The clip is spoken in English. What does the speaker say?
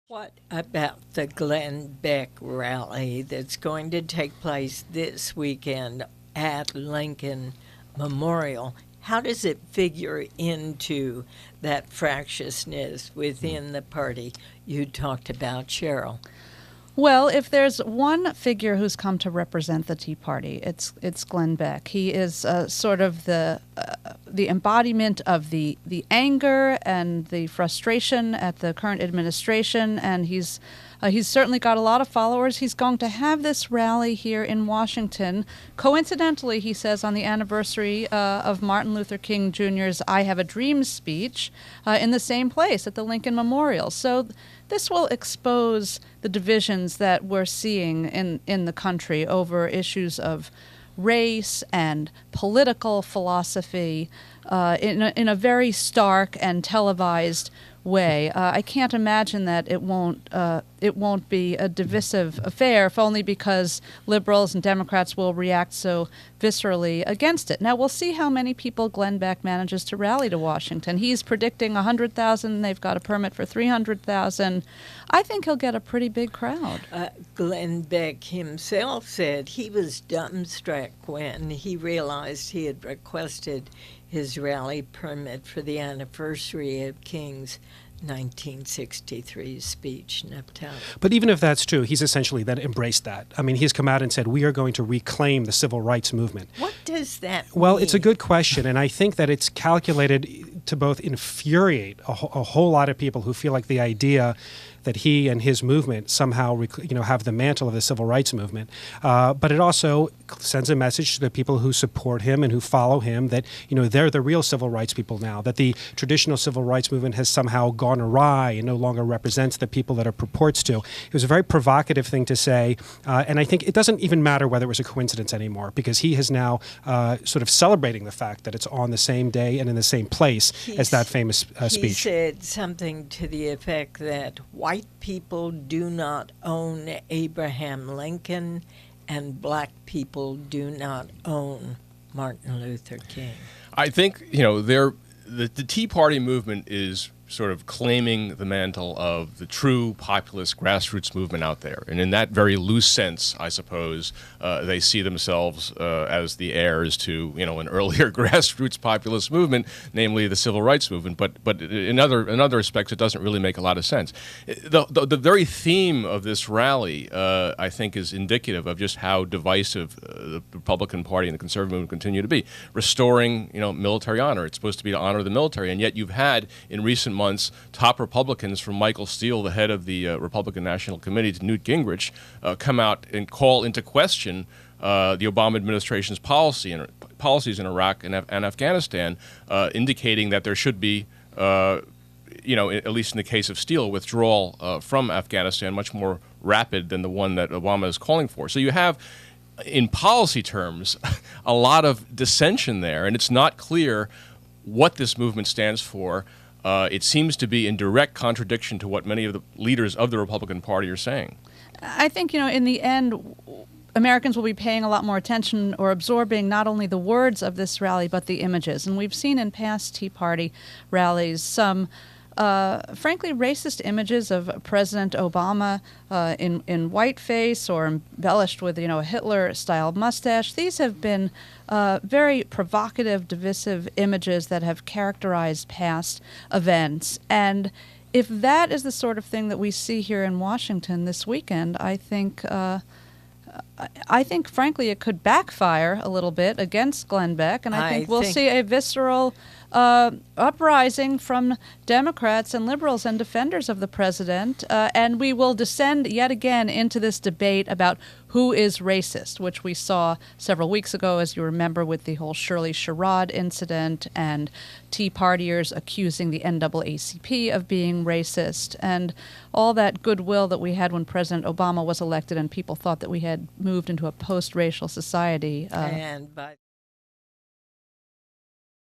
What about the Glenn Beck rally that's going to take place this weekend at Lincoln Memorial? How does it figure into that fractiousness within the party you talked about, Cheryl? Well, if there's one figure who's come to represent the Tea Party, it's Glenn Beck. He is sort of the embodiment of the anger and the frustration at the current administration, and he's certainly got a lot of followers. He's going to have this rally here in Washington. Coincidentally, he says, on the anniversary of Martin Luther King Jr.'s I Have a Dream speech in the same place at the Lincoln Memorial. So this will expose the divisions that we're seeing in the country over issues of race and political philosophy in a very stark and televised way. I can't imagine that it won't be a divisive affair, if only because liberals and Democrats will react so viscerally against it. Now, we'll see how many people Glenn Beck manages to rally to Washington. He's predicting 100,000. They've got a permit for 300,000. I think he'll get a pretty big crowd. Glenn Beck himself said he was dumbstruck when he realized he had requested his rally permit for the anniversary of King's 1963 speech, Neptune. But even if that's true, he's essentially then embraced that. I mean, he's come out and said, we are going to reclaim the civil rights movement. What does that mean? Well, it's a good question, and I think that it's calculated to both infuriate a whole lot of people who feel like the idea that he and his movement somehow have the mantle of the civil rights movement. But it also sends a message to the people who support him and who follow him that they're the real civil rights people now, that the traditional civil rights movement has somehow gone awry and no longer represents the people that it purports to. It was a very provocative thing to say, and I think it doesn't even matter whether it was a coincidence anymore, because he is now sort of celebrating the fact that it's on the same day and in the same place as that famous speech. He said something to the effect that white people do not own Abraham Lincoln and black people do not own Martin Luther King. I think, the Tea Party movement is sort of claiming the mantle of the true populist grassroots movement out there. And in that very loose sense, I suppose, they see themselves as the heirs to, an earlier grassroots populist movement, namely the civil rights movement. But in other respects, it doesn't really make a lot of sense. The very theme of this rally, I think, is indicative of just how divisive the Republican Party and the conservative movement continue to be. Restoring, military honor. It's supposed to be to honor the military, and yet you've had, in recent months, top Republicans, from Michael Steele, the head of the Republican National Committee, to Newt Gingrich, come out and call into question the Obama administration's policies in Iraq and Afghanistan, indicating that there should be, at least in the case of Steele, withdrawal from Afghanistan much more rapid than the one that Obama is calling for. So you have, in policy terms, a lot of dissension there, and it's not clear what this movement stands for. It seems to be in direct contradiction to what many of the leaders of the Republican Party are saying. I think, in the end, Americans will be paying a lot more attention or absorbing not only the words of this rally, but the images. And we've seen in past Tea Party rallies some frankly racist images of President Obama in whiteface or embellished with a Hitler-style mustache. These have been very provocative, divisive images that have characterized past events. And if that is the sort of thing that we see here in Washington this weekend, I think, frankly, it could backfire a little bit against Glenn Beck, and I think we'll see a visceral uprising from Democrats and liberals and defenders of the president, and we will descend yet again into this debate about who is racist, which we saw several weeks ago, as you remember, with the whole Shirley Sherrod incident and Tea Partiers accusing the NAACP of being racist, and all that goodwill that we had when President Obama was elected and people thought that we had moved into a post-racial society.